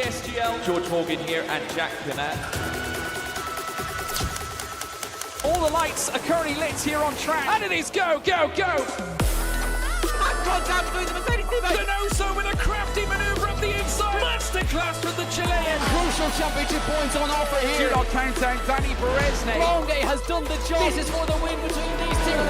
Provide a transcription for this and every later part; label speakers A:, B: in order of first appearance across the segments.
A: PSGL, George Horgan here and Jack Pinner. All the lights are currently lit here on track, and it is go, go, go!
B: Contact between the Mercedes teammates.
A: Donoso with a crafty manoeuvre up the inside. Masterclass from the Chilean.
B: Crucial championship points on offer here.
A: Do not count out Danny Berezne.
B: Longay has done the job. This is for the win between these two.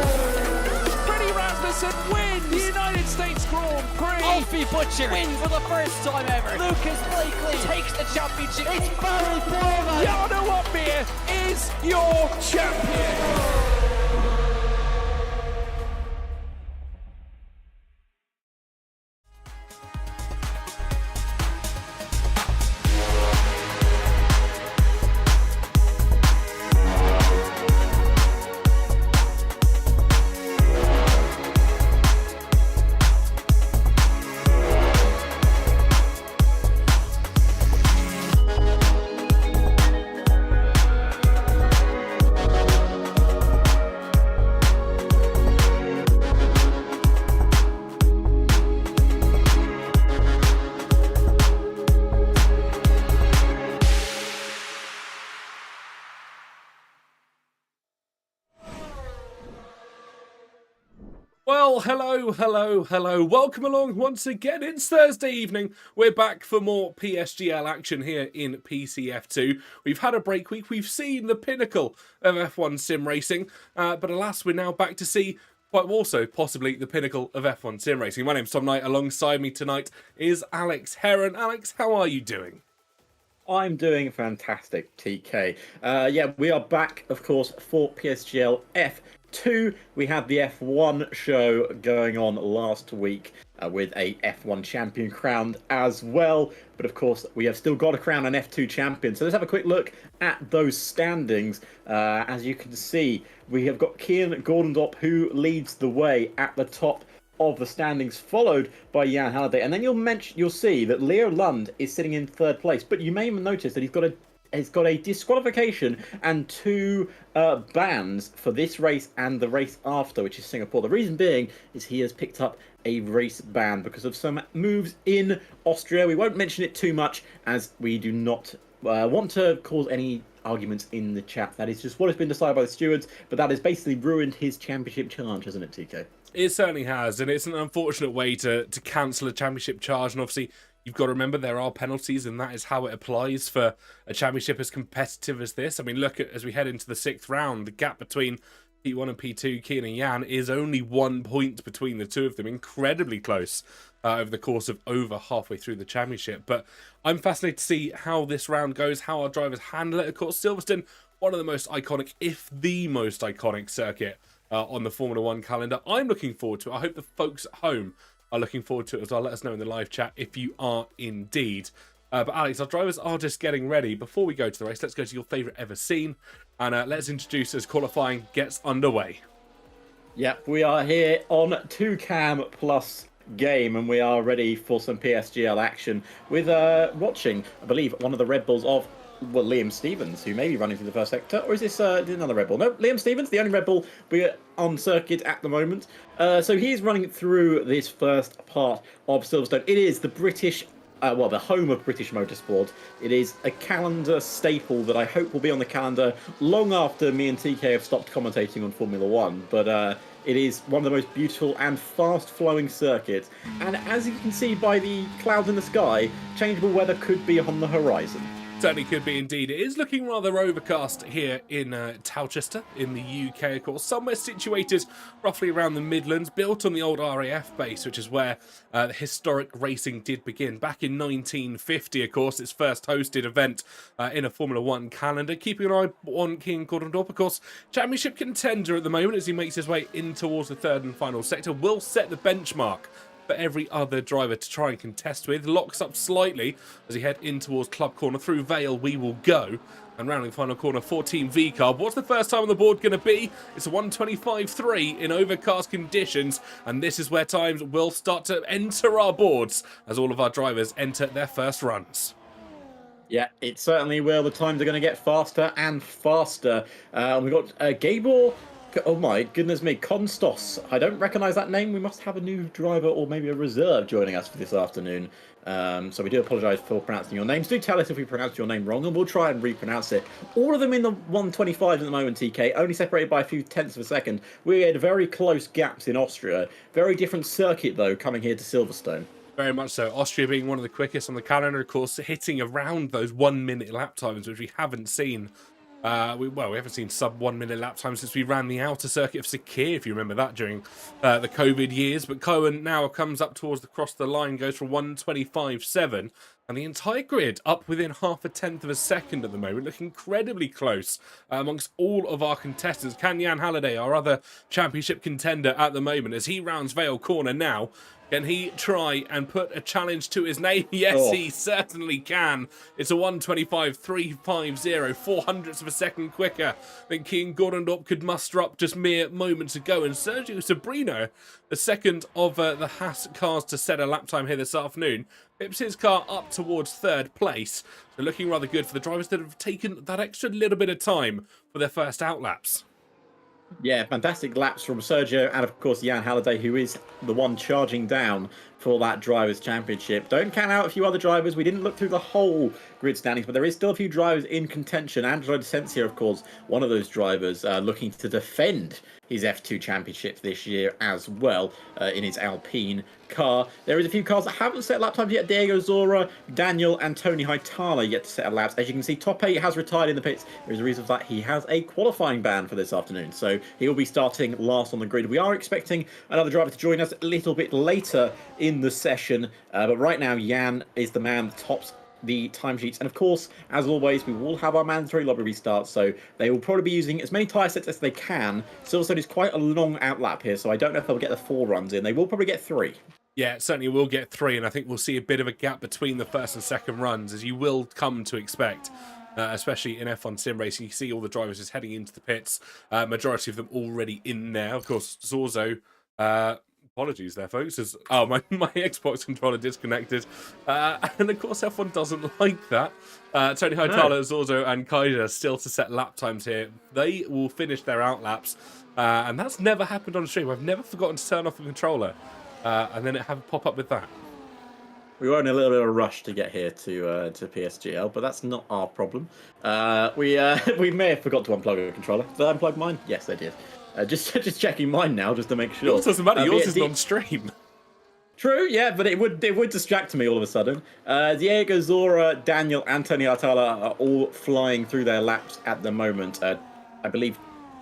A: Freddie Rasmussen wins the United States Grand Prix.
B: Alfie Butcher wins for the first time ever. Lucas Blakely takes the championship. It's Barry Boyman.
A: Jarno Opmeer is your champion. Well, hello. Welcome along once again. It's Thursday evening. We're back for more PSGL action here in PCF2. We've had a break week. We've seen the pinnacle of F1 sim racing. But alas, we're now back to see, but also possibly the pinnacle of F1 sim racing. My name's Tom Knight. Alongside me tonight is Alex Heron. Alex, how are you doing?
C: I'm doing fantastic, TK. Yeah, we are back, of course, for PSGL F2. We had the F1 show going on last week with a F1 champion crowned as well. But of course, we have still got to crown an F2 champion. So let's have a quick look at those standings. As you can see, we have got Kian Gordondop, who leads the way at the top of the standings, followed by Jan Halliday, and then you'll see that Leo Lund is sitting in third place. But you may notice that he's got a disqualification and two bans for this race and the race after, which is Singapore. The reason being is he has picked up a race ban because of some moves in Austria. We won't mention it too much as we do not want to cause any arguments in the chat. That is just what has been decided by the stewards, but that has basically ruined his championship challenge, hasn't it, TK?
D: It certainly has, and it's an unfortunate way to cancel a championship charge, and obviously you've got to remember there are penalties, and that is how it applies for a championship as competitive as this. I mean, look at as we head into the sixth round, the gap between P1 and P2, Kian and Jan, is only 1 point between the two of them. Incredibly close over the course of over halfway through the championship. But I'm fascinated to see how this round goes, how our drivers handle it. Of course, Silverstone, one of the most iconic, if the most iconic circuit on the Formula One calendar. I'm looking forward to it. I hope the folks at home are looking forward to it as well. Let us know in the live chat if you are indeed. But Alex, our drivers are just getting ready. Before we go to the race, let's go to your favourite ever scene, and let's introduce as qualifying gets underway.
C: Yep, we are here on 2Cam Plus game, and we are ready for some PSGL action with watching, I believe, one of the Red Bulls of Liam Stevens, who may be running through the first sector, or is this another Red Bull? No, Liam Stevens, the only Red Bull we're on circuit at the moment. So he's running through this first part of Silverstone. It is the British, the home of British motorsport. It is a calendar staple that I hope will be on the calendar long after me and TK have stopped commentating on Formula One. But it is one of the most beautiful and fast-flowing circuits. And as you can see by the clouds in the sky, changeable weather could be on the horizon.
D: Certainly could be indeed. It is looking rather overcast here in Towchester in the UK, of course. Somewhere situated roughly around the Midlands, built on the old RAF base, which is where the historic racing did begin. Back in 1950, of course, its first hosted event in a Formula One calendar. Keeping an eye on Kian Gordondop, of course, championship contender at the moment as he makes his way in towards the third and final sector. Will set the benchmark for every other driver to try and contest with. Locks up slightly as he head in towards Club Corner. Through Vale we will go. And rounding the final corner for Team V-Carb. What's the first time on the board going to be? It's a 1:25.3 in overcast conditions. And this is where times will start to enter our boards as all of our drivers enter their first runs.
C: Yeah, it certainly will. The times are going to get faster and faster. We've got Gabor Oh my goodness me, Konstos. I don't recognise that name. We must have a new driver or maybe a reserve joining us for this afternoon. So we do apologise for pronouncing your names. Do tell us if we pronounced your name wrong, and we'll try and repronounce it. All of them in the 125s at the moment, TK, only separated by a few tenths of a second. We had very close gaps in Austria. Very different circuit, though, coming here to Silverstone.
A: Very much so. Austria being one of the quickest on the calendar, of course, hitting around those 1 minute lap times, which we haven't seen. We haven't seen sub 1 minute lap times since we ran the outer circuit of Sakir, if you remember that, during the COVID years. But Cohen now comes up towards the cross the line, goes for 1:25.7, and the entire grid up within half a tenth of a second at the moment, looking incredibly close amongst all of our contestants. Can Jan Halliday, our other championship contender at the moment, as he rounds Vale Corner now, can he try and put a challenge to his name? Yes, he certainly can. It's a 1:25.350, 400ths of a second quicker than Kian Gordendorp could muster up just mere moments ago. And Sergio Sabrino, the second of the Haas cars to set a lap time here this afternoon, pips his car up towards third place. So looking rather good for the drivers that have taken that extra little bit of time for their first outlaps.
C: Yeah, fantastic laps from Sergio and, of course, Jan Halliday, who is the one charging down for that Drivers' Championship. Don't count out a few other drivers. We didn't look through the whole grid standings, but there is still a few drivers in contention. Angelo Desensia, of course, one of those drivers looking to defend his F2 Championship this year as well in his Alpine car. There is a few cars that haven't set lap times yet. Diego Zora, Daniel and Tony Haitala yet to set a laps. As you can see, Top 8 has retired in the pits. There is a reason for that. He has a qualifying ban for this afternoon, so he will be starting last on the grid. We are expecting another driver to join us a little bit later in the session, but right now Jan is the man that tops the timesheets. And of course, as always, we will have our mandatory lobby restarts, so they will probably be using as many tyre sets as they can. Silverstone is quite a long outlap here, so I don't know if they'll get the 4 runs in. They will probably get 3.
A: Yeah, certainly will get 3, and I think we'll see a bit of a gap between the first and second runs, as you will come to expect. Especially in F1 sim racing, you see all the drivers just heading into the pits. Majority of them already in there. Of course, Zorzo, apologies there, folks. My Xbox controller disconnected. And of course, F1 doesn't like that. Tony Haitala, Zorzo, and Kaiser still to set lap times here. They will finish their outlaps. And that's never happened on stream. I've never forgotten to turn off the controller. And then it have a pop up with that.
C: We were in a little bit of a rush to get here to PSGL, but that's not our problem. We may have forgot to unplug a controller. Did I unplug mine? Yes, I did. Just checking mine now, just to make sure.
A: Yours doesn't matter. Yours is on stream.
C: True, yeah, but it would distract me all of a sudden. Diego Zora, Daniel, Anthony Artala are all flying through their laps at the moment. I believe.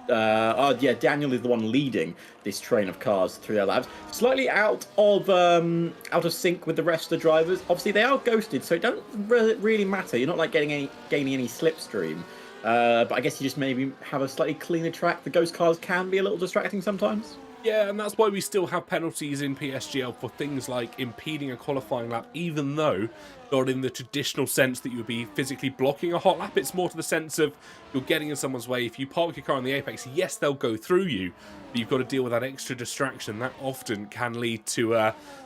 C: Daniel is the one leading this train of cars through their laps. Slightly out of sync with the rest of the drivers. Obviously, they are ghosted, so it doesn't really matter. You're not like gaining any slipstream. But I guess you just maybe have a slightly cleaner track. The ghost cars can be a little distracting sometimes.
A: Yeah, and that's why we still have penalties in PSGL for things like impeding a qualifying lap, even though not in the traditional sense that you would be physically blocking a hot lap. It's more to the sense of you're getting in someone's way. If you park your car on the apex, yes, they'll go through you, but you've got to deal with that extra distraction. That often can lead to,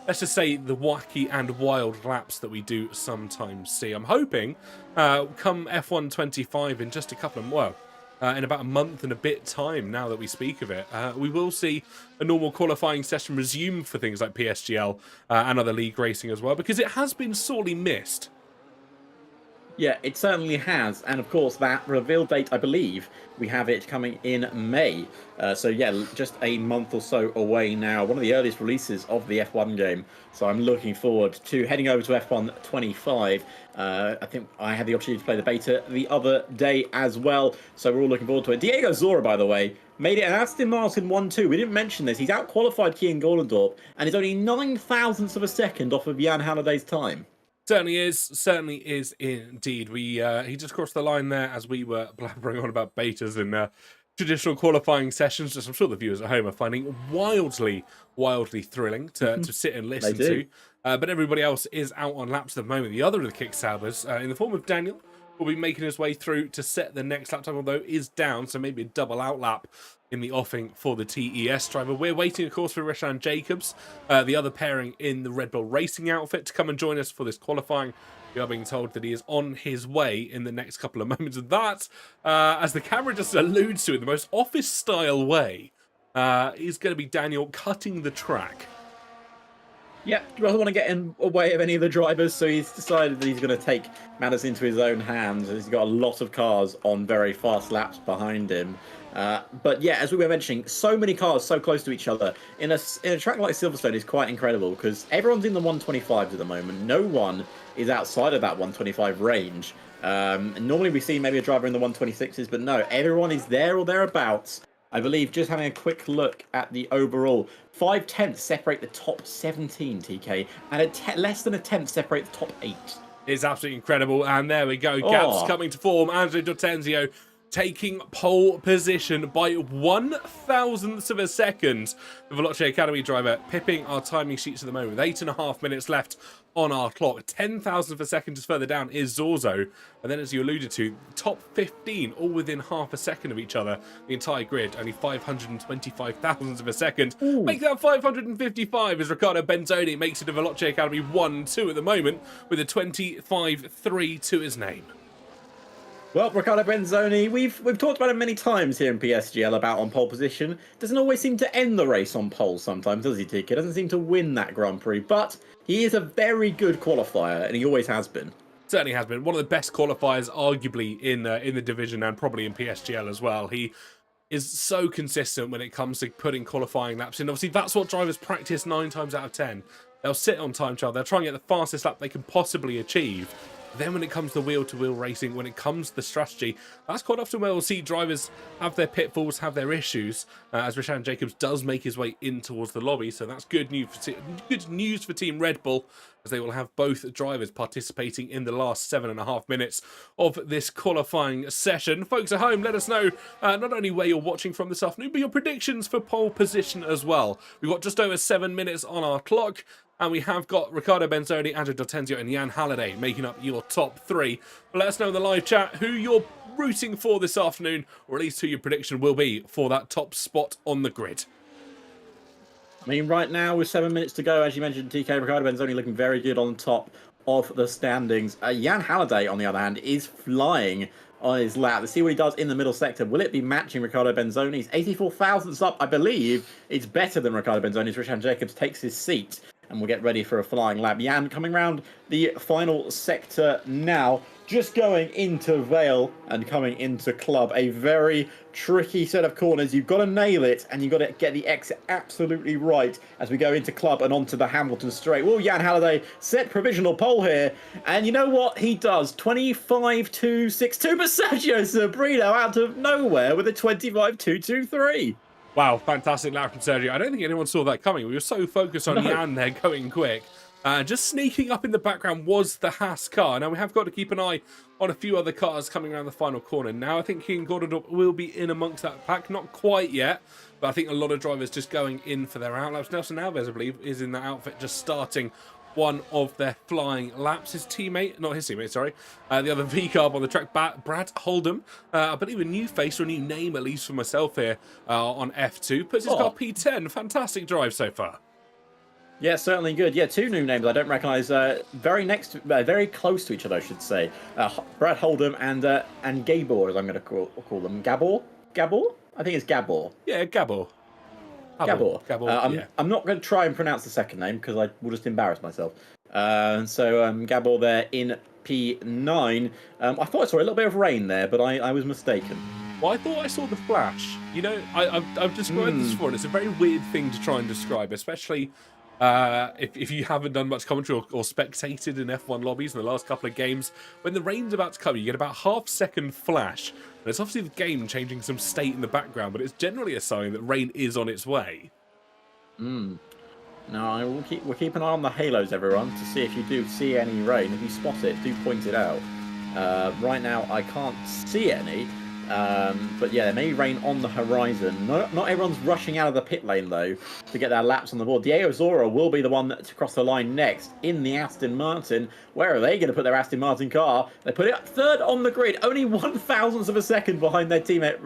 A: let's just say, the wacky and wild laps that we do sometimes see. I'm hoping come F1 25 in just a couple of, in about a month and a bit time now that we speak of it, we will see a normal qualifying session resume for things like PSGL and other league racing as well, because it has been sorely missed.
C: Yeah, it certainly has. And of course, that reveal date, I believe, we have it coming in May. So yeah, just a month or so away now. One of the earliest releases of the F1 game. So I'm looking forward to heading over to F1 25. I think I had the opportunity to play the beta the other day as well. So we're all looking forward to it. Diego Zora, by the way, made it an Aston Martin 1-2. We didn't mention this. He's out-qualified Kian Gordendorp, and he's only 9 thousandths of a second off of Jan Halliday's time.
A: Certainly is indeed. He just crossed the line there as we were blabbering on about betas and traditional qualifying sessions, which I'm sure the viewers at home are finding wildly thrilling to sit and listen to. But everybody else is out on laps at the moment. The other of the kickstabbers, in the form of Daniel, will be making his way through to set the next lap time, although is down, so maybe a double outlap in the offing for the TES driver. We're waiting, of course, for Rishan Jacobs, the other pairing in the Red Bull Racing outfit, to come and join us for this qualifying. We are being told that he is on his way in the next couple of moments. And that, as the camera just alludes to in the most office-style way, is going to be Daniel cutting the track.
C: Yeah, he doesn't want to get in the way of any of the drivers, so he's decided that he's going to take matters into his own hands. He's got a lot of cars on very fast laps behind him. But yeah, as we were mentioning, so many cars so close to each other in a track like Silverstone is quite incredible because everyone's in the 125s at the moment. No one is outside of that 125 range. And normally we see maybe a driver in the 126s, but no, everyone is there or thereabouts. I believe, just having a quick look at the overall, 5/10 separate the top 17, TK, and less than a tenth separate the top 8.
A: It's absolutely incredible, and there we go. Gaps coming to form. Andrea Dortenzio taking pole position by 1/1000th of a second. The Veloce Academy driver pipping our timing sheets at the moment with 8.5 minutes left on our clock. 10,000th of a second just further down is Zorzo. And then, as you alluded to, top 15 all within half a second of each other. The entire grid, only 525,000th of a second.
C: Ooh.
A: Make that 555 as Riccardo Benzoni makes it a Veloce Academy 1-2 at the moment with a 25-3 to his name.
C: Well, Riccardo Benzoni, we've talked about him many times here in PSGL about on pole position. Doesn't always seem to end the race on pole sometimes, does he, TK? Doesn't seem to win that Grand Prix, but he is a very good qualifier, and he always has been.
A: Certainly has been. One of the best qualifiers, arguably, in the division and probably in PSGL as well. He is so consistent when it comes to putting qualifying laps in. Obviously, that's what drivers practice 9 times out of 10. They'll sit on time trial. They'll try and get the fastest lap they can possibly achieve. Then when it comes to wheel-to-wheel racing, when it comes to the strategy, that's quite often where we'll see drivers have their pitfalls, have their issues, as Rishan Jacobs does make his way in towards the lobby. So that's good news for Team Red Bull, as they will have both drivers participating in the last 7.5 minutes of this qualifying session. Folks at home, let us know not only where you're watching from this afternoon, but your predictions for pole position as well. We've got just over 7 minutes on our clock. And we have got Riccardo Benzoni, Andrea Dortenzio and Jan Halliday making up your top 3. But let us know in the live chat who you're rooting for this afternoon, or at least who your prediction will be for that top spot on the grid.
C: I mean, right now, with 7 minutes to go, as you mentioned, TK, Riccardo Benzoni looking very good on top of the standings. Jan Halliday, on the other hand, is flying on his lap. Let's see what he does in the middle sector. Will it be matching Riccardo Benzoni's? 84 thousandths up, I believe. It's better than Riccardo Benzoni's. Rishan Jacobs takes his seat. And we'll get ready for a flying lap. Jan coming round the final sector now. Just going into Vale and coming into Club. A very tricky set of corners. You've got to nail it, and you've got to get the exit absolutely right as we go into Club and onto the Hamilton straight. Will Jan Halliday set provisional pole here? And you know what? He does. 25.262. But Sergio Sabrino out of nowhere with a 25.223.
A: Wow, fantastic lap from Sergio. I don't think anyone saw that coming. We were so focused on Jan there going quick. Just sneaking up in the background was the Haas car. Now, we have got to keep an eye on a few other cars coming around the final corner. Now, I think King Gordon will be in amongst that pack. Not quite yet, but I think a lot of drivers just going in for their outlaps. Nelson Alves, I believe, is in that outfit just starting one of their flying laps. His teammate, not his teammate, sorry, the other V-carb on the track, Brad Holdham, I believe a new face or a new name, at least for myself here on F2, puts his car P10. Fantastic drive so far.
C: Yeah, certainly good. Yeah, 2 new names I don't recognise. Very close to each other, I should say. Brad Holdham and Gabor, as I'm going to call them. Gabor? I think it's Gabor.
A: Yeah, Gabor.
C: Gabor.
A: Yeah.
C: I'm not going to try and pronounce the second name because I will just embarrass myself. Gabor there in P9. I thought I saw a little bit of rain there, but I was mistaken.
A: Well, I thought I saw the flash. You know, I've described this before, and it's a very weird thing to try and describe, especially if you haven't done much commentary or spectated in F1 lobbies in the last couple of games. When the rain's about to come, you get about half-second flash. And it's obviously the game changing some state in the background, but it's generally a sign that rain is on its way.
C: No, we'll keep an eye on the halos, everyone, to see if you do see any rain. If you spot it, do point it out. Right now, I can't see any. But yeah, there may be rain on the horizon. Not everyone's rushing out of the pit lane, though, to get their laps on the board. Diego Zora will be the one to cross the line next in the Aston Martin. Where are they going to put their Aston Martin car? They put it up third on the grid, only 1/1000th of a second behind their teammate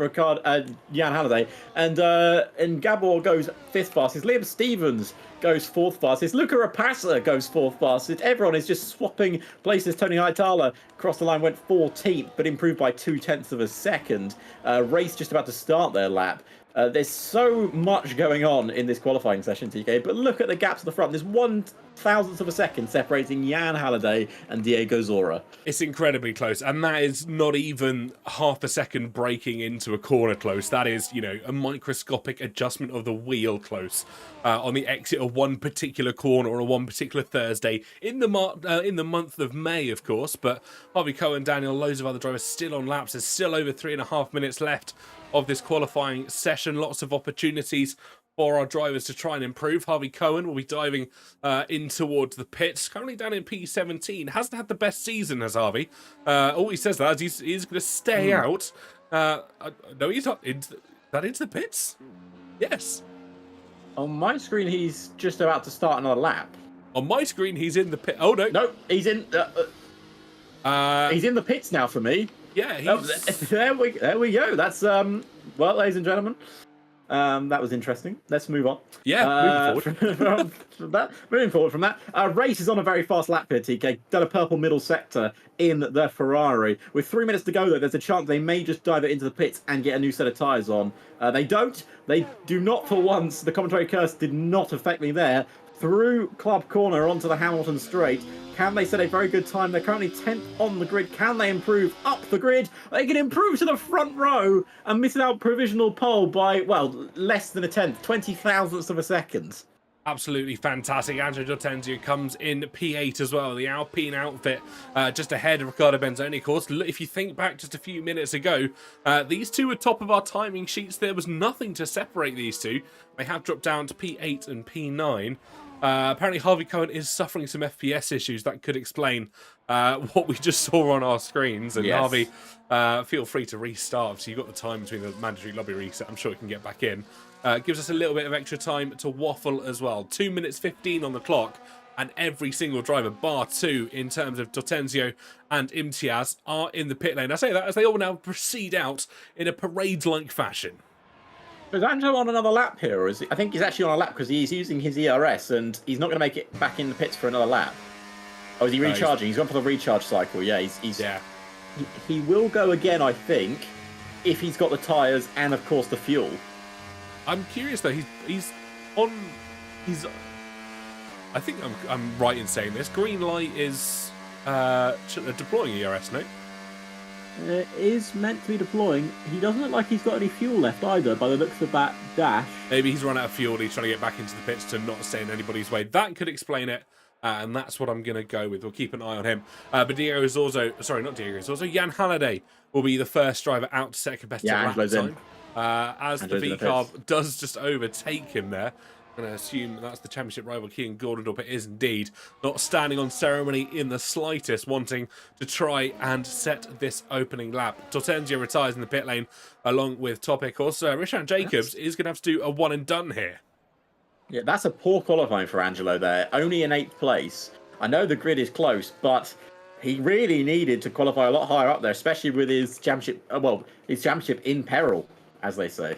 C: Jan Halliday. And Gabor goes fifth fastest. Liam Stevens goes fourth fastest. Luca Rapassa goes fourth fastest. Everyone is just swapping places. Tony Hightower across the line went 14th, but improved by 0.2 of a second. Race just about to start their lap. There's so much going on in this qualifying session, TK, but look at the gaps at the front. There's 1/1000th of a second separating Jan Halliday and Diego Zora.
A: It's incredibly close, and that is not even half a second breaking into a corner close. That is, you know, a microscopic adjustment of the wheel close on the exit of one particular corner or one particular Thursday in the month of May, of course. But Harvey Cohen, Daniel, loads of other drivers still on laps. There's still over 3.5 minutes left of this qualifying session. Lots of opportunities for our drivers to try and improve. Harvey Cohen will be diving in towards the pits, currently down in P17. Hasn't had the best season, has Harvey. All he says that is he's going to stay out. No, he's not into the pits. Yes.
C: On my screen, he's just about to start another lap.
A: On my screen, he's in the pit. Oh no,
C: no, he's in. He's in the pits now for me.
A: Yeah,
C: there we go. That's well, ladies and gentlemen, that was interesting. Let's move on.
A: Yeah,
C: moving forward from that. Race is on a very fast lap here, TK. Done a purple middle sector in the Ferrari. With 3 minutes to go, though, there's a chance they may just dive it into the pits and get a new set of tyres on. They don't. They do not for once. The commentary curse did not affect me there. Through Club Corner onto the Hamilton Straight. Can they set a very good time? They're currently 10th on the grid. Can they improve up the grid? They can improve to the front row and miss out provisional pole by, well, less than a tenth, 20,000ths of a second.
A: Absolutely fantastic. Angelo Dortenzio comes in P8 as well, the Alpine outfit, just ahead of Riccardo Benzoni, of course. If you think back just a few minutes ago, these two were top of our timing sheets. There was nothing to separate these two. They have dropped down to P8 and P9. Apparently Harvey Cohen is suffering some FPS issues. That could explain what we just saw on our screens. And yes. Harvey, feel free to restart. So you've got the time between the mandatory lobby reset. I'm sure you can get back in. Gives us a little bit of extra time to waffle as well. 2 minutes 15 on the clock. And every single driver, bar two, in terms of Dortenzio and Imtiaz, are in the pit lane. I say that as they all now proceed out in a parade-like fashion.
C: Is Angelo on another lap here, or is he? I think he's actually on a lap because he's using his ERS and he's not going to make it back in the pits for another lap. Oh, is he recharging? He's gone for the recharge cycle. Yeah, he's
A: yeah.
C: He will go again, I think, if he's got the tyres and, of course, the fuel.
A: I'm curious though. He's on. I think I'm right in saying this. Green light is deploying ERS, no?
E: Is meant to be deploying. He doesn't look like he's got any fuel left either, by the looks of that dash.
A: Maybe he's run out of fuel. He's trying to get back into the pits to not stay in anybody's way. That could explain it, and that's what I'm going to go with. We'll keep an eye on him. But Diego is also, sorry, not Diego is also Jan Halliday will be the first driver out to set competitive lap time. As the V-Carb does just overtake him there. I'm going to assume that's the championship rival, Kean Gordondorp. It is indeed. Not standing on ceremony in the slightest, wanting to try and set this opening lap. Dortenzio retires in the pit lane along with Topic. Also, Richard Jacobs is going to have to do a one and done here.
C: Yeah, that's a poor qualifying for Angelo there. Only in 8th place. I know the grid is close, but he really needed to qualify a lot higher up there, especially with his championship, his championship in peril, as they say.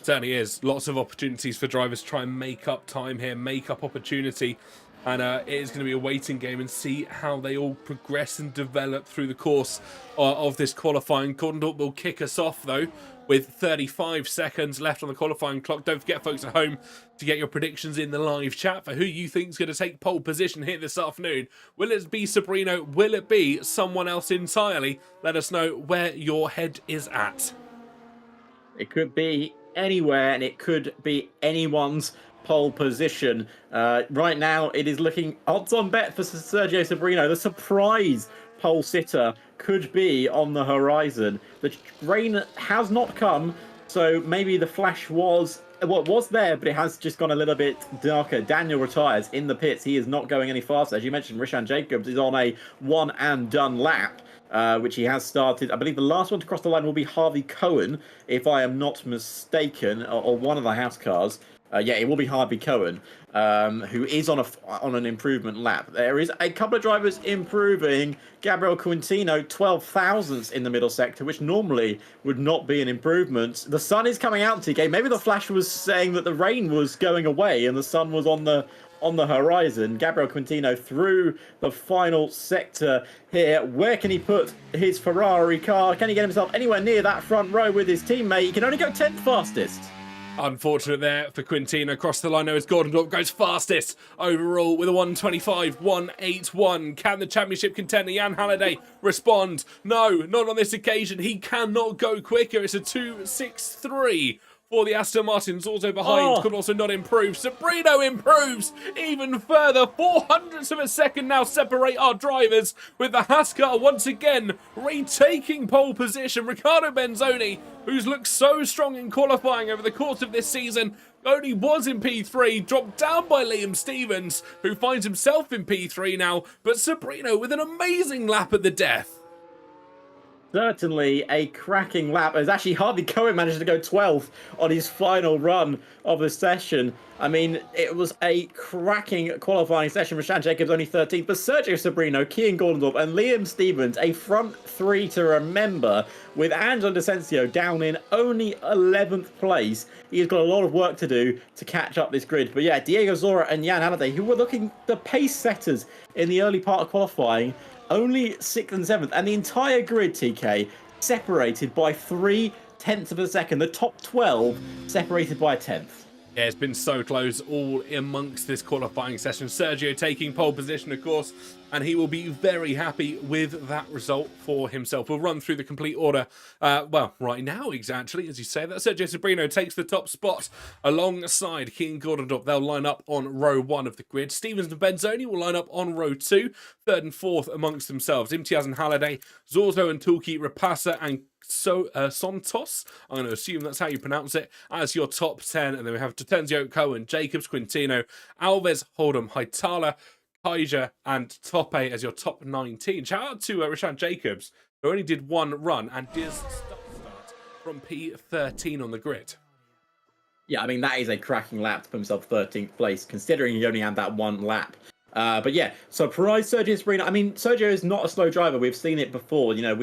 A: Certainly is. Lots of opportunities for drivers to try and make up time here, make up opportunity. And it is going to be a waiting game and see how they all progress and develop through the course of this qualifying. Gordondorp will kick us off, though, with 35 seconds left on the qualifying clock. Don't forget, folks at home, to get your predictions in the live chat for who you think is going to take pole position here this afternoon. Will it be Sabrino? Will it be someone else entirely? Let us know where your head is at.
C: It could be anywhere, and it could be anyone's pole position. Right now, it is looking odds-on bet for Sergio Sabrino. The surprise pole sitter could be on the horizon. The rain has not come, so maybe the flash was what was there, but it has just gone a little bit darker. Daniel retires in the pits. He is not going any faster. As you mentioned, Rishan Jacobs is on a one and done lap, which he has started. I believe the last one to cross the line will be Harvey Cohen, if I am not mistaken, or one of the house cars. Yeah, it will be Harvey Cohen, who is on an improvement lap. There is a couple of drivers improving. Gabriel Quintino, 12 thousandths in the middle sector, which normally would not be an improvement. The sun is coming out, TK. Maybe the flash was saying that the rain was going away and the sun was on the horizon. Gabriel Quintino through the final sector here. Where can he put his Ferrari car? Can he get himself anywhere near that front row with his teammate? He can only go 10th fastest.
A: Unfortunate there for Quintino. Across the line now as Gordon goes fastest overall with a 1:25.181. Can the championship contender Jan Halliday respond? No, not on this occasion. He cannot go quicker. It's a 2:63 for the Aston Martins. Also behind, could also not improve. Sabrino improves even further. 400ths of a second now separate our drivers, with the Haas car once again retaking pole position. Riccardo Benzoni, who's looked so strong in qualifying over the course of this season, only was in P3, dropped down by Liam Stevens, who finds himself in P3 now, but Sabrino with an amazing lap at the death.
C: Certainly a cracking lap, as actually Harvey Cohen managed to go 12th on his final run of the session. I mean, it was a cracking qualifying session. Rishan Jacobs only 13th, but Sergio Sabrino, Kian Gordondorp, and Liam Stevens, a front three to remember, with Angelo Desencio down in only 11th place. He's got a lot of work to do to catch up this grid. But yeah, Diego Zora and Jan Halliday, who were looking the pace setters in the early part of qualifying, only 6th and 7th, and the entire grid, TK, separated by 0.3 of a second. The top 12 separated by a 10th.
A: Yeah, it's been so close all amongst this qualifying session. Sergio taking pole position, of course, and he will be very happy with that result for himself. We'll run through the complete order, well, right now, exactly, as you say that. Sergio Sabrino takes the top spot alongside Keane Gordondorp. They'll line up on row 1 of the grid. Stevens and Benzoni will line up on row 2, 3rd and 4th amongst themselves. Imtiaz and Halliday, Zorzo and Tulki, Rapasa and Santos, I'm going to assume that's how you pronounce it, as your top 10. And then we have Totenzio, Cohen, Jacobs, Quintino, Alves, Holdham, Haitala, Kaiser and Tope as your top 19. Shout out to Rishan Jacobs, who only did one run and did start from P13 on the grid.
C: Yeah, I mean, that is a cracking lap to put himself 13th place, considering he only had that one lap. But yeah, surprise Sergio Sabrino. I mean, Sergio is not a slow driver. We've seen it before. You know,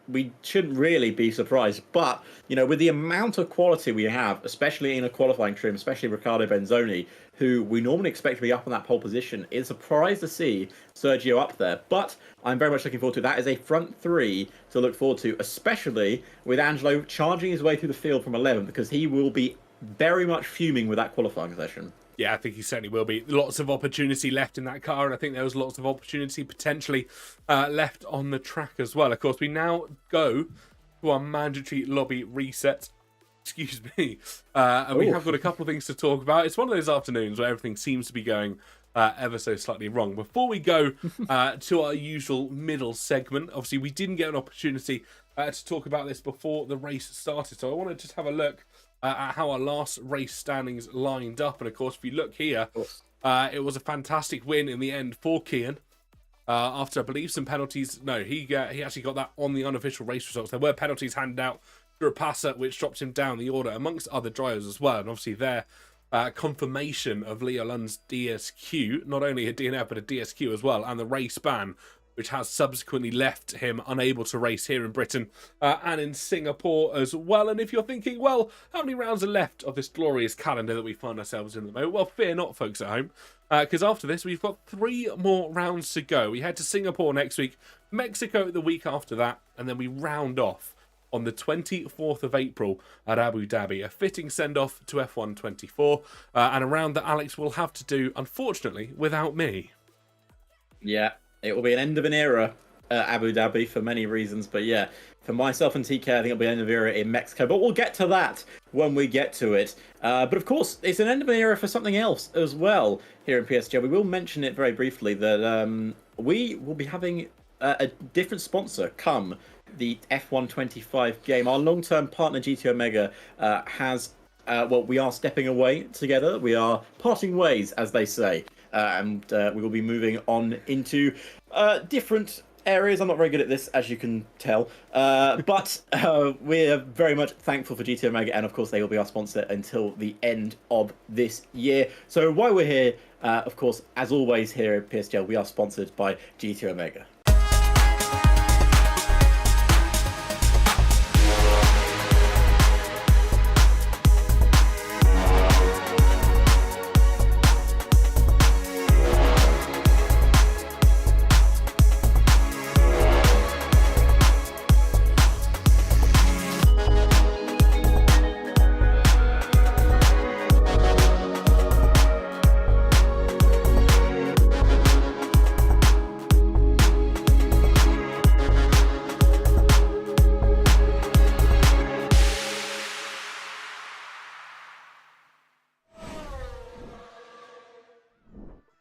C: we shouldn't really be surprised. But, you know, with the amount of quality we have, especially in a qualifying trim, especially Riccardo Benzoni, who we normally expect to be up on that pole position, it's a surprise to see Sergio up there. But I'm very much looking forward to that. Is a front three to look forward to, especially with Angelo charging his way through the field from 11th, because he will be very much fuming with that qualifying session.
A: Yeah, I think he certainly will be. Lots of opportunity left in that car, and I think there was lots of opportunity potentially left on the track as well. Of course, we now go to our mandatory lobby reset. Excuse me. And we have got a couple of things to talk about. It's one of those afternoons where everything seems to be going ever so slightly wrong. Before we go to our usual middle segment, obviously we didn't get an opportunity to talk about this before the race started, so I want to just have a look at how our last race standings lined up. And of course, if you look here, it was a fantastic win in the end for Kian. After, I believe, some penalties. No, he actually got that on the unofficial race results. There were penalties handed out to Rapasa, which dropped him down the order, amongst other drivers as well. And obviously their confirmation of Leo Lund's DSQ, not only a DNF, but a DSQ as well, and the race ban, which has subsequently left him unable to race here in Britain and in Singapore as well. And if you're thinking, well, how many rounds are left of this glorious calendar that we find ourselves in at the moment? Well, fear not, folks at home, because after this, we've got 3 more rounds to go. We head to Singapore next week, Mexico the week after that, and then we round off on the 24th of April at Abu Dhabi. A fitting send-off to F1 24, and a round that Alex will have to do, unfortunately, without me.
C: Yeah. It will be an end of an era at Abu Dhabi for many reasons. But yeah, for myself and TK, I think it'll be an end of an era in Mexico. But we'll get to that when we get to it. But of course, it's an end of an era for something else as well here in PSGL. We will mention it very briefly that we will be having a different sponsor come the F1 25 game. Our long-term partner, GT Omega, has well, we are stepping away together. We are parting ways, as they say, and we will be moving on into different areas. I'm not very good at this, as you can tell, but we're very much thankful for GT Omega, and of course they will be our sponsor until the end of this year. So while we're here, of course, as always here at PSGL, we are sponsored by GT Omega.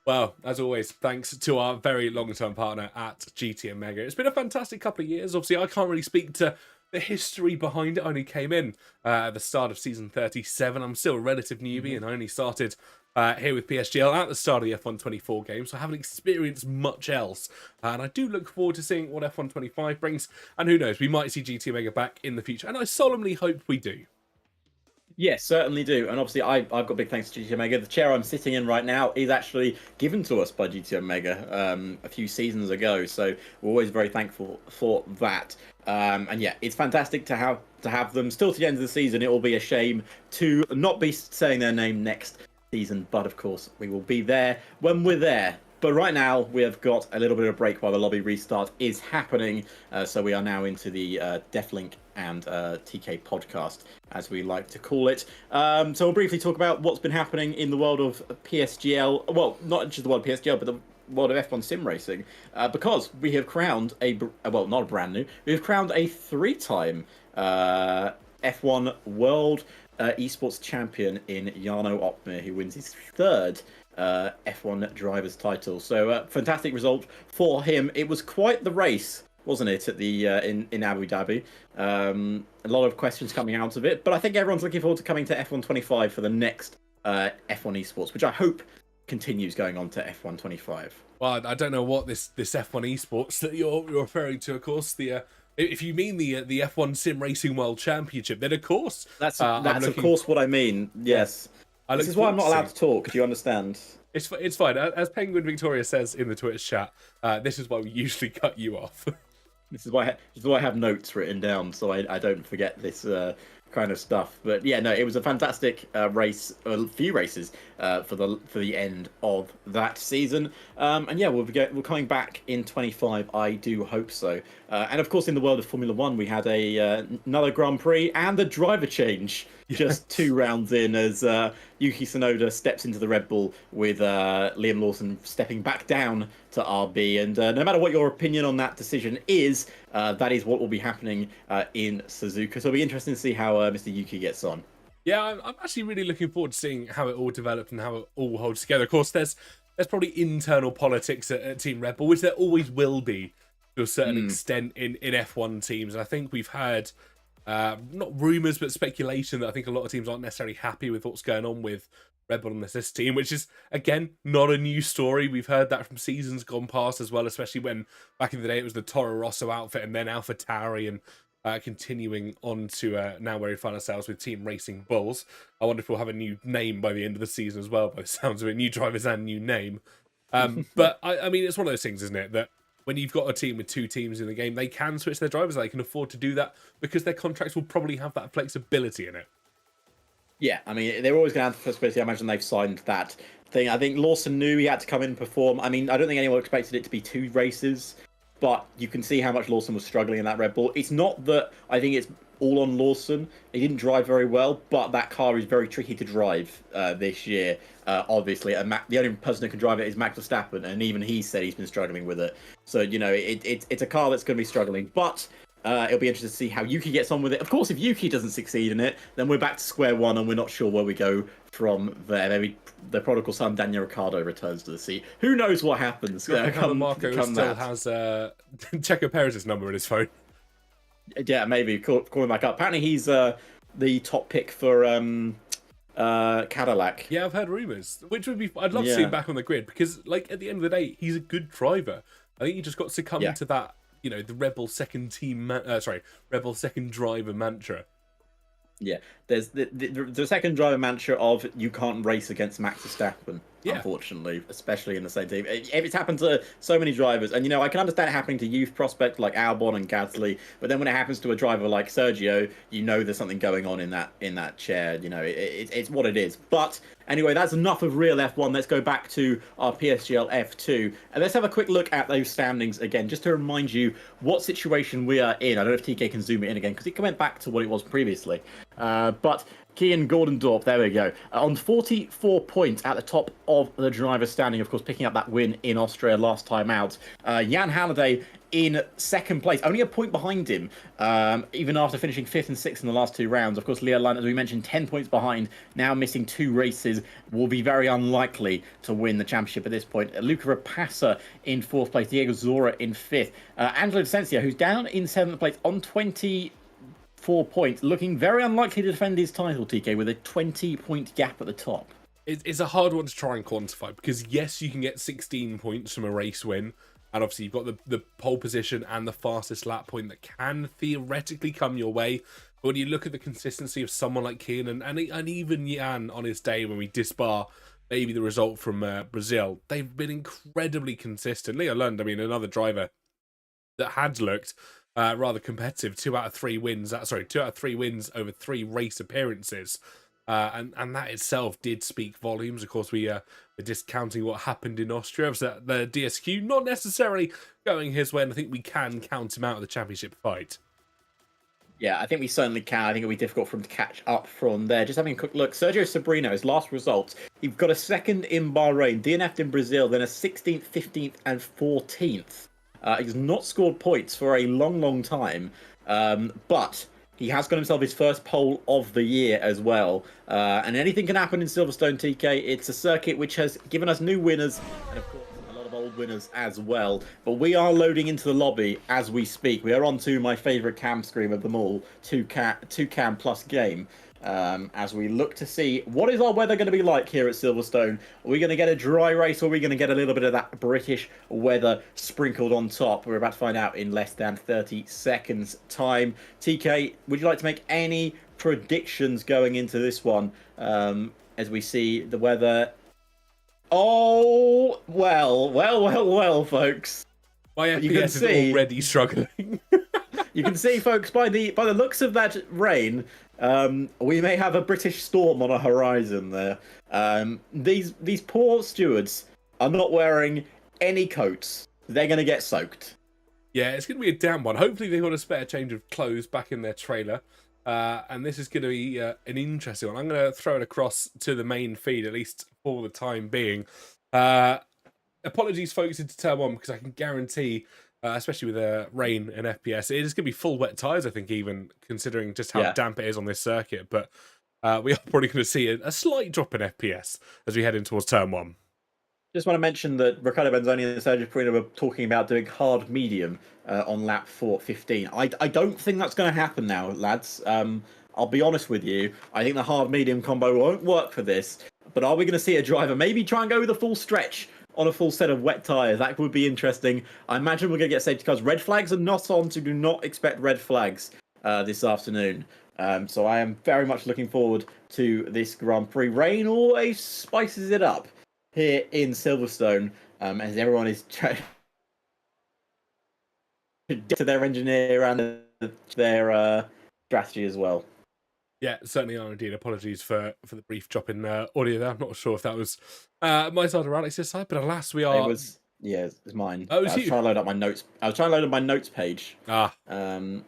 A: Well, as always, thanks to our very long-term partner at GT Omega. It's been a fantastic couple of years. Obviously, I can't really speak to the history behind it. I only came in at the start of season 37. I'm still a relative newbie, and I only started here with PSGL at the start of the F124 game, so I haven't experienced much else. And I do look forward to seeing what F125 brings. And who knows, we might see GT Omega back in the future. And I solemnly hope we do.
C: Yes, certainly do. And obviously, I've got big thanks to GT Omega. The chair I'm sitting in right now is actually given to us by GT Omega a few seasons ago. So we're always very thankful for that. And yeah, it's fantastic to have them. Still to the end of the season, it will be a shame to not be saying their name next season. But of course, we will be there when we're there. But right now, we have got a little bit of a break while the lobby restart is happening. So we are now into the Deathlink and TK podcast, as we like to call it. So we'll briefly talk about what's been happening in the world of PSGL. Well, not just the world of PSGL, but the world of F1 sim racing. Because we have crowned well, not a brand new, we've crowned a 3-time F1 World Esports Champion in Jarno Opmeer, who wins his 3rd F1 driver's title. So fantastic result for him. It was quite the race, wasn't it, at the in Abu Dhabi? A lot of questions coming out of it, but I think everyone's looking forward to coming to F125 for the next F1 Esports, which I hope continues going on to F125.
A: Well, I don't know what this F1 Esports that you're referring to. Of course, if you mean the F1 Sim Racing World Championship, then of course
C: that's of course what I mean. Yes. This is why I'm not allowed to talk. Do you understand?
A: It's fine. As Penguin Victoria says in the Twitch chat, this is why we usually cut you off.
C: This is why I have notes written down, so I don't forget this kind of stuff. But yeah, no, it was a fantastic race, a few races for the end of that season. And yeah, we're coming back in 25. I do hope so. And of course, in the world of Formula One, we had another Grand Prix and a driver change. Just 2 rounds in, as Yuki Tsunoda steps into the Red Bull with Liam Lawson stepping back down to RB. And no matter what your opinion on that decision is, that is what will be happening in Suzuka. So it'll be interesting to see how Mr. Yuki gets on.
A: Yeah, I'm actually really looking forward to seeing how it all develops and how it all holds together. Of course, there's probably internal politics at Team Red Bull, which there always will be to a certain extent in F1 teams. And I think we've heard not rumours, but speculation that I think a lot of teams aren't necessarily happy with what's going on with Red Bull and this team, which is, again, not a new story. We've heard that from seasons gone past as well, especially when back in the day it was the Toro Rosso outfit and then AlphaTauri, and continuing on to now where we find ourselves with Team Racing Bulls. I wonder if we'll have a new name by the end of the season as well, by the sounds of it. New drivers and new name. But, I mean, it's one of those things, isn't it, that when you've got a team with 2 teams in the game, they can switch their drivers. They can afford to do that because their contracts will probably have that flexibility in it.
C: Yeah, I mean, they're always going to have the flexibility. I imagine they've signed that thing. I think Lawson knew he had to come in and perform. I mean, I don't think anyone expected it to be 2 races, but you can see how much Lawson was struggling in that Red Bull. It's not that I think it's all on Lawson. He didn't drive very well, but that car is very tricky to drive this year, obviously. And the only person who can drive it is Max Verstappen, and even he said he's been struggling with it. So, you know, it's a car that's going to be struggling. But it'll be interesting to see how Yuki gets on with it. Of course, if Yuki doesn't succeed in it, then we're back to square one, and we're not sure where we go from there. Maybe the prodigal son, Daniel Ricciardo, returns to the seat. Who knows what happens?
A: Marco still has Checo Perez's number in his phone.
C: Yeah, maybe call him back up. Apparently, he's the top pick for Cadillac.
A: Yeah, I've heard rumours, which would be. I'd love to see him back on the grid because, like, at the end of the day, he's a good driver. I think he just got succumbed to that, the Rebel second team, Rebel second driver mantra.
C: Yeah, there's the second driver mantra of you can't race against Max Verstappen. Yeah. Unfortunately, especially in the same team. It's happened to so many drivers, and I can understand it happening to youth prospects like Albon and Gasly, but then when it happens to a driver like Sergio, there's something going on in that chair. It's what it is. But anyway, that's enough of real F1. Let's go back to our PSGL F2, and let's have a quick look at those standings again, just to remind you what situation we are in. I don't know if TK can zoom it in again because it went back to what it was previously, but. Kian Gordendorp, there we go, on 44 points at the top of the driver's standing, of course, picking up that win in Austria last time out. Jan Halliday in second place, only a point behind him, even after finishing 5th and 6th in the last 2 rounds. Of course, Leo Lund, as we mentioned, 10 points behind, now missing 2 races, will be very unlikely to win the championship at this point. Luca Rapassa in 4th place, Diego Zora in 5th. Angelo Decencio, who's down in 7th place on 24 points, looking very unlikely to defend his title, TK, with a 20-point gap at the top.
A: It's a hard one to try and quantify because, yes, you can get 16 points from a race win, and obviously you've got the pole position and the fastest lap point that can theoretically come your way. But when you look at the consistency of someone like Keenan and even Jan on his day, when we disbar maybe the result from Brazil, they've been incredibly consistent. Leo Lund, I mean, another driver that had looked rather competitive. 2 out of 3 wins. 2 out of 3 wins over 3 race appearances, and that itself did speak volumes. Of course, we're discounting what happened in Austria. So the DSQ not necessarily going his way, and I think we can count him out of the championship fight.
C: Yeah, I think we certainly can. I think it'll be difficult for him to catch up from there. Just having a quick look, Sergio Sobrino, his last results, he got a 2nd in Bahrain, DNF'd in Brazil, then a 16th, 15th, and 14th. He's not scored points for a long, long time, but he has got himself his first pole of the year as well. And anything can happen in Silverstone, TK. It's a circuit which has given us new winners and, of course, a lot of old winners as well. But we are loading into the lobby as we speak. We are on to my favourite cam screen of them all, 2cam plus game. As we look to see what is our weather going to be like here at Silverstone. Are we going to get a dry race, or are we going to get a little bit of that British weather sprinkled on top? We're about to find out in less than 30 seconds time. TK, would you like to make any predictions going into this one as we see the weather? Oh, well, folks.
A: My FPS is already struggling.
C: You can see, folks, by the looks of that rain, we may have a British storm on a horizon there. These poor stewards are not wearing any coats. They're going to get soaked.
A: Yeah, it's going to be a damn one. Hopefully they've got a spare change of clothes back in their trailer. And this is going to be an interesting one. I'm going to throw it across to the main feed, at least for the time being. Apologies, folks, into turn 1, because I can guarantee, especially with rain and FPS, it is going to be full wet tyres, I think, even considering just how damp it is on this circuit. But we are probably going to see a slight drop in FPS as we head in towards turn 1.
C: Just want to mention that Riccardo Benzoni and Sergio Perino were talking about doing hard medium on lap 15. I don't think that's going to happen now, lads. I'll be honest with you. I think the hard medium combo won't work for this. But are we going to see a driver maybe try and go with a full stretch on a full set of wet tyres? That would be interesting. I imagine we're going to get safety cars. Red flags are not on, so do not expect red flags this afternoon. So I am very much looking forward to this Grand Prix. Rain always spices it up here in Silverstone, as everyone is trying to get to their engineer and their strategy as well.
A: Yeah, certainly are indeed. Apologies for the brief drop in audio there. I'm not sure if that was my side or Alex's side, but alas, we are.
C: It's mine.
A: Oh, it was
C: I was trying to load up my notes. I was trying to load up my notes page. Because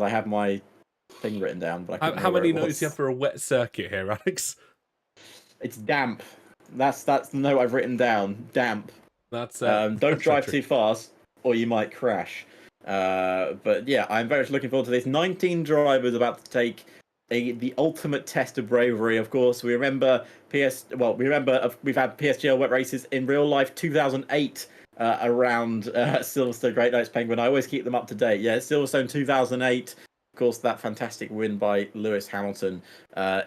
C: I have my thing written down. But
A: how many notes do you have for a wet circuit here, Alex?
C: It's damp. That's the note I've written down. Damp.
A: That's
C: don't drive too fast, or you might crash. But yeah, I'm very much looking forward to this. 19 drivers about to take the ultimate test of bravery. Of course, we remember we've had PSGL wet races in real life 2008 around Silverstone Great Lakes Penguin. I always keep them up to date. Yeah, Silverstone 2008. Of course, that fantastic win by Lewis Hamilton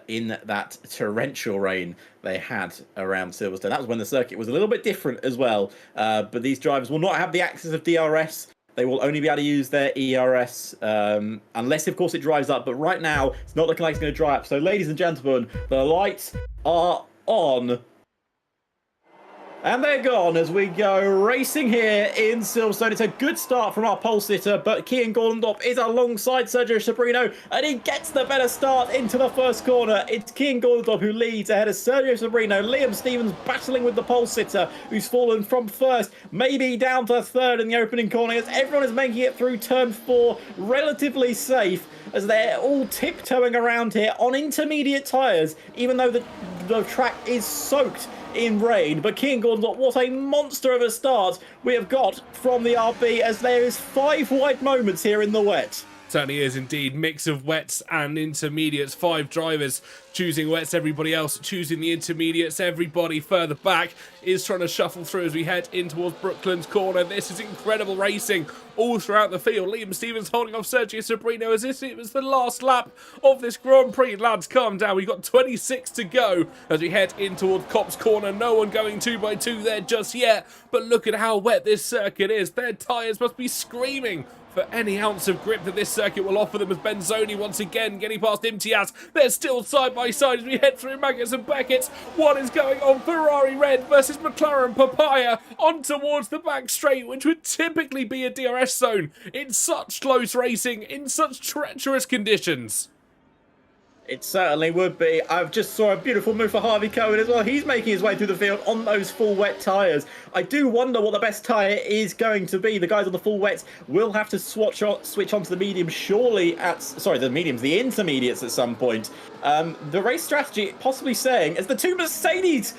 C: in that torrential rain they had around Silverstone. That was when the circuit was a little bit different as well. But these drivers will not have the access of DRS. They will only be able to use their ERS unless, of course, it dries up. But right now, it's not looking like it's going to dry up. So, ladies and gentlemen, the lights are on. And they're gone as we go racing here in Silverstone. It's a good start from our pole sitter, but Kian Gordondorp is alongside Sergio Sobrino, and he gets the better start into the first corner. It's Kian Gordondorp who leads ahead of Sergio Sobrino. Liam Stevens battling with the pole sitter, who's fallen from first, maybe down to third in the opening corner, as everyone is making it through turn 4 relatively safe, as they're all tiptoeing around here on intermediate tyres, even though the track is soaked in rain. But Kian Gordondorp, what a monster of a start we have got from the RB, as there is 5 wide moments here in the wet.
A: Certainly is indeed. Mix of wets and intermediates. 5 drivers choosing wets, everybody else choosing the intermediates. Everybody further back is trying to shuffle through as we head in towards Brooklands corner. This is incredible racing all throughout the field. Liam Stevens holding off Sergio Sobrino as if it was the last lap of this Grand Prix. Lads, calm down. We've got 26 to go as we head in towards Copse corner. No one going 2 by 2 there just yet. But look at how wet this circuit is. Their tyres must be screaming for any ounce of grip that this circuit will offer them, as Benzoni once again getting past Imtiaz. They're still side by side as we head through Maggots and Beckett's. What is going on? Ferrari Red versus McLaren Papaya on towards the back straight, which would typically be a DRS zone in such close racing, in such treacherous conditions.
C: It certainly would be. I've just saw a beautiful move for Harvey Cohen as well. He's making his way through the field on those full wet tyres. I do wonder what the best tyre is going to be. The guys on the full wets will have to switch onto the mediums surely the intermediates at some point. The race strategy possibly saying, as the 2 Mercedes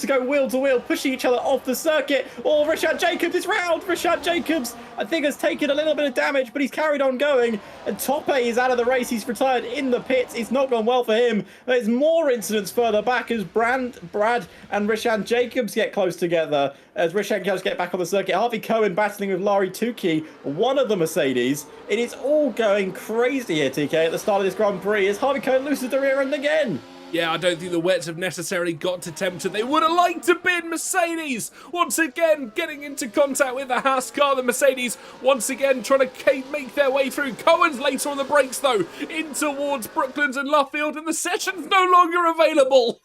C: go wheel to wheel, pushing each other off the circuit. Oh, Richard Jacobs is round. Richard Jacobs, I think, has taken a little bit of damage, but he's carried on going. And Tope is out of the race. He's retired in the pits. It's not gone well for him. There's more incidents further back as Brad and Richard Jacobs get close together. As Richard Jacobs get back on the circuit, Harvey Cohen battling with Laurie Tukey, one of the Mercedes. It is all going crazy here, TK, at the start of this Grand Prix, as Harvey Cohen loses the rear end again.
A: Yeah, I don't think the wets have necessarily got to Tempter. They would have liked to been Mercedes. Once again, getting into contact with the Haas car. The Mercedes, once again, trying to make their way through. Cohen's later on the brakes, though, in towards Brooklands and Luffield, and the session's no longer available.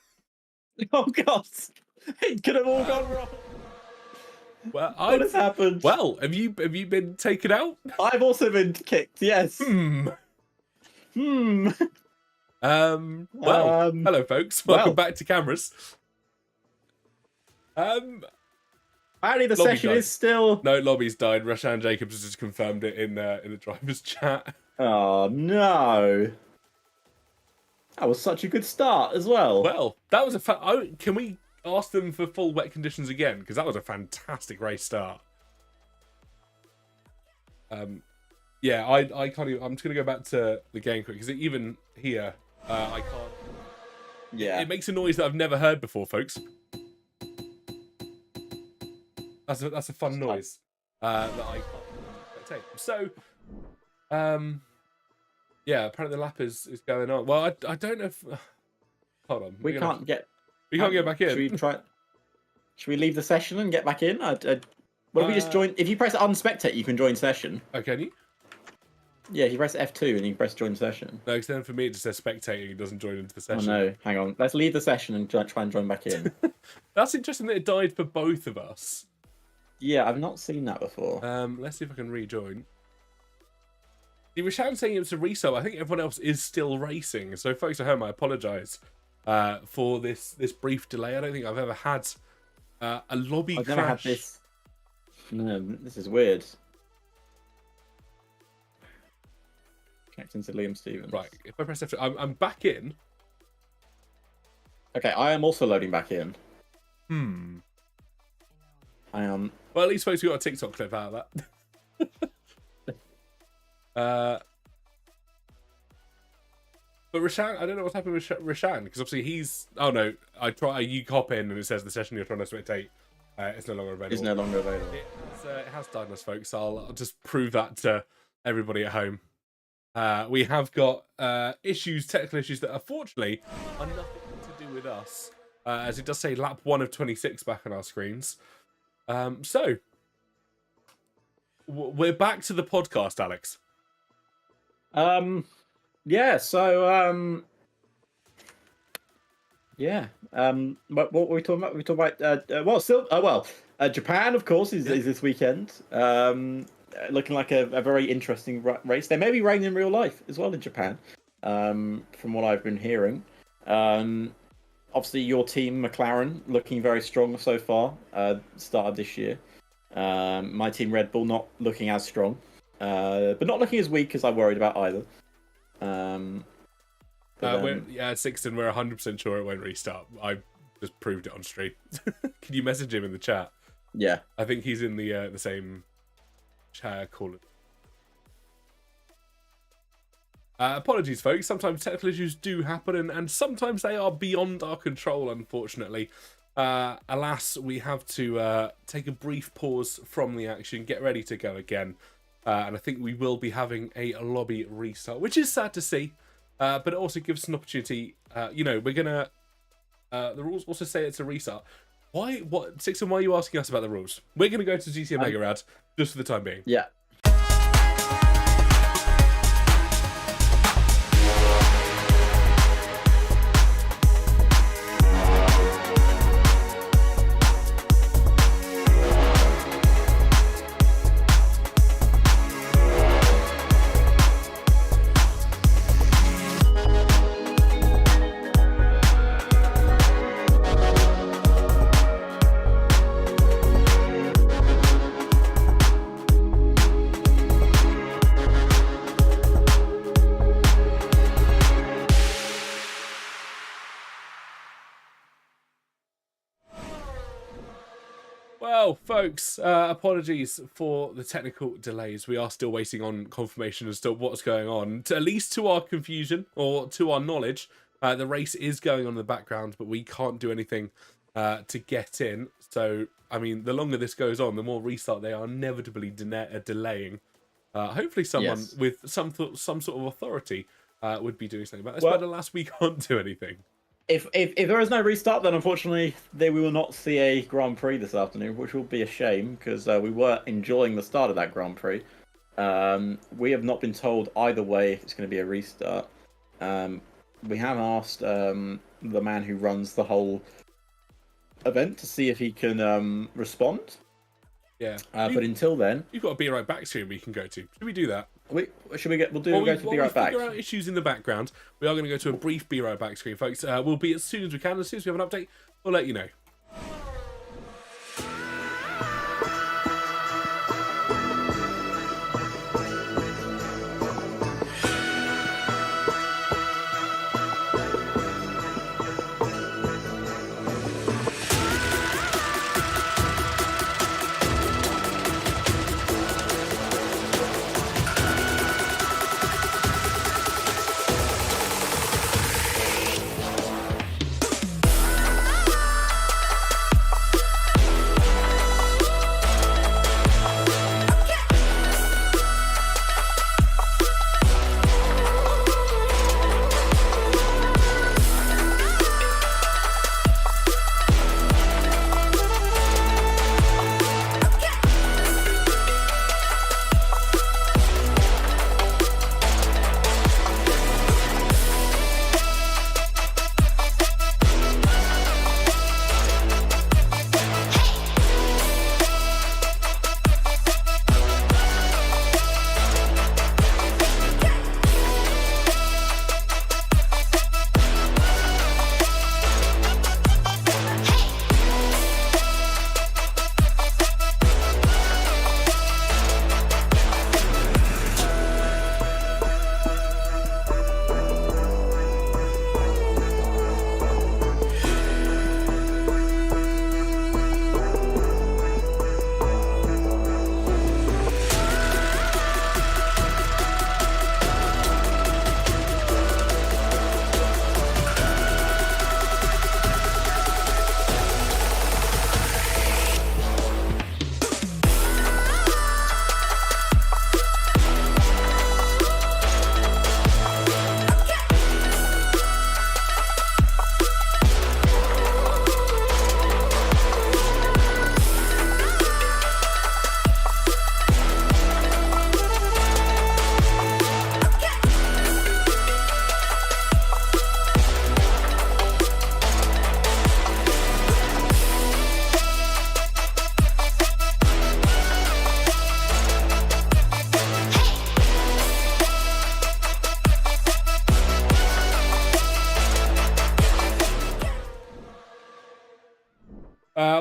C: Oh, God. It could have all gone wrong.
A: Well,
C: What has happened?
A: Well, have you been taken out?
C: I've also been kicked, yes.
A: Well, hello, folks. Welcome back to cameras.
C: Apparently the
A: Lobby
C: session
A: died.
C: is still...
A: No, lobby's died. Rashan Jacobs has just confirmed it in the driver's chat.
C: Oh, no. That was such a good start as well.
A: Well, that was can we ask them for full wet conditions again? Because that was a fantastic race start. Yeah, I can't even... I'm just going to go back to the game quick, because even here, I can't...
C: Yeah.
A: It makes a noise that I've never heard before, folks. That's a fun noise that I can't take. So, yeah, apparently the lap is going on. Well, I don't know if... Hold on.
C: We can't get
A: back in.
C: Should we leave the session and get back in? What if we just join? If you press unspectate, you can join session.
A: Oh, can you?
C: Yeah, if you press F2 and you press join session.
A: No, because then for me it just says spectating. It doesn't join into the session.
C: Oh no, hang on. Let's leave the session and try and join back in.
A: That's interesting that it died for both of us.
C: Yeah, I've not seen that before.
A: Let's see if I can rejoin. See, Rashan saying it was a restart. I think everyone else is still racing. So, folks at home, I apologise for this brief delay. I don't think I've ever had a lobby
C: I've
A: crash.
C: never had this. No, this is weird. Connecting to Liam Stevens.
A: Right, if I press F2, I'm back in.
C: Okay, I am also loading back in. I am.
A: Well, at least folks, we got a TikTok clip out of that. But Rashan, I don't know what's happened with Rashan, because obviously he's... Oh no, you hop in and it says the session you're trying to spectate it's no longer available.
C: Is no longer available.
A: It has died on us, folks. I'll just prove that to everybody at home. We have got technical issues that unfortunately are nothing to do with us, as it does say lap 1 of 26 back on our screens. So, we're back to the podcast, Alex.
C: Yeah, so what were we talking about? We talking about Japan, of course, is this weekend. Looking like a very interesting race. There may be rain in real life as well in Japan, from what I've been hearing. Obviously, your team, McLaren, looking very strong so far. Start of this year. My team, Red Bull, not looking as strong, but not looking as weak as I worried about either.
A: Sixton, we're 100% sure it won't restart. I just proved it on stream. Can you message him in the chat?
C: Yeah,
A: I think he's in the same chat call. Apologies, folks. Sometimes technical issues do happen, and sometimes they are beyond our control, unfortunately. Alas, we have to take a brief pause from the action, get ready to go again. And I think we will be having a lobby restart, which is sad to see. But it also gives us an opportunity. We're gonna. The rules also say it's a restart. Why? Sixon? Why are you asking us about the rules? We're gonna go to GTA Mega Rad just for the time being.
C: Yeah.
A: Well, folks, apologies for the technical delays. We are still waiting on confirmation as to what's going on. At least to our confusion, or to our knowledge, the race is going on in the background, but we can't do anything to get in. So, I mean, the longer this goes on, the more restart they are inevitably delaying. Hopefully someone with some sort of authority would be doing something about this, but alas, we can't do anything.
C: If there is no restart, then unfortunately we will not see a Grand Prix this afternoon, which will be a shame because we were enjoying the start of that Grand Prix. We have not been told either way if it's going to be a restart. We have asked the man who runs the whole event to see if he can respond.
A: Yeah.
C: But until then,
A: you've got a Be Right Back stream we can go to. Should we do that?
C: We'll go to Be Right Back.
A: Figure out issues in the background. We are going to go to a brief Be Right Back screen, folks. We'll be as soon as we can. As soon as we have an update, we'll let you know.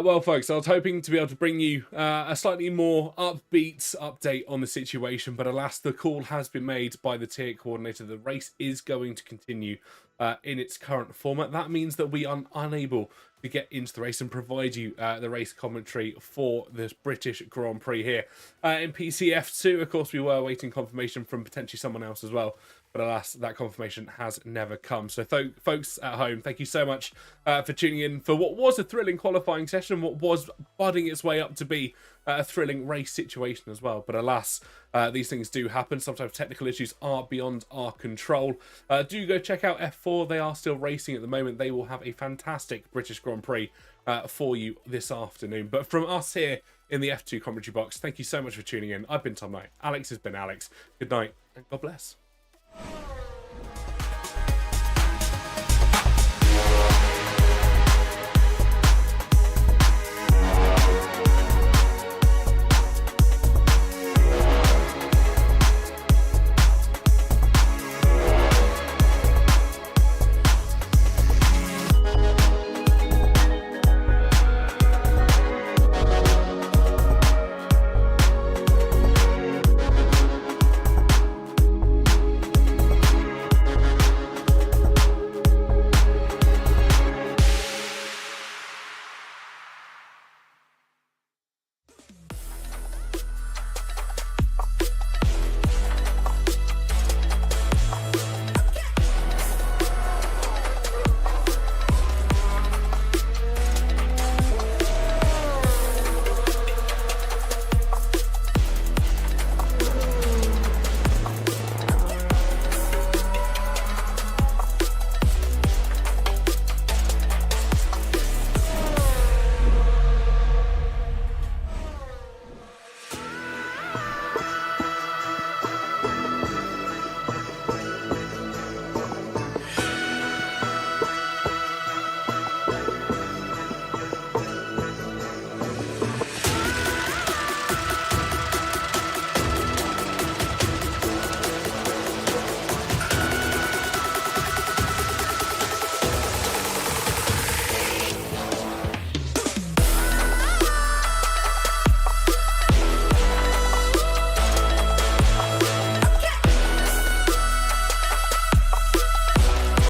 A: Well, folks, I was hoping to be able to bring you a slightly more upbeat update on the situation, but alas, the call has been made by the tier coordinator. The race is going to continue in its current format. That means that we are unable to get into the race and provide you the race commentary for this British Grand Prix here. In PCF2, of course, we were waiting confirmation from potentially someone else as well. But alas, that confirmation has never come. So folks at home, thank you so much for tuning in for what was a thrilling qualifying session, what was budding its way up to be a thrilling race situation as well. But alas, these things do happen. Sometimes technical issues are beyond our control. Do go check out F4. They are still racing at the moment. They will have a fantastic British Grand Prix for you this afternoon. But from us here in the F2 commentary box, thank you so much for tuning in. I've been Tom Knight. Alex has been Alex. Good night and God bless.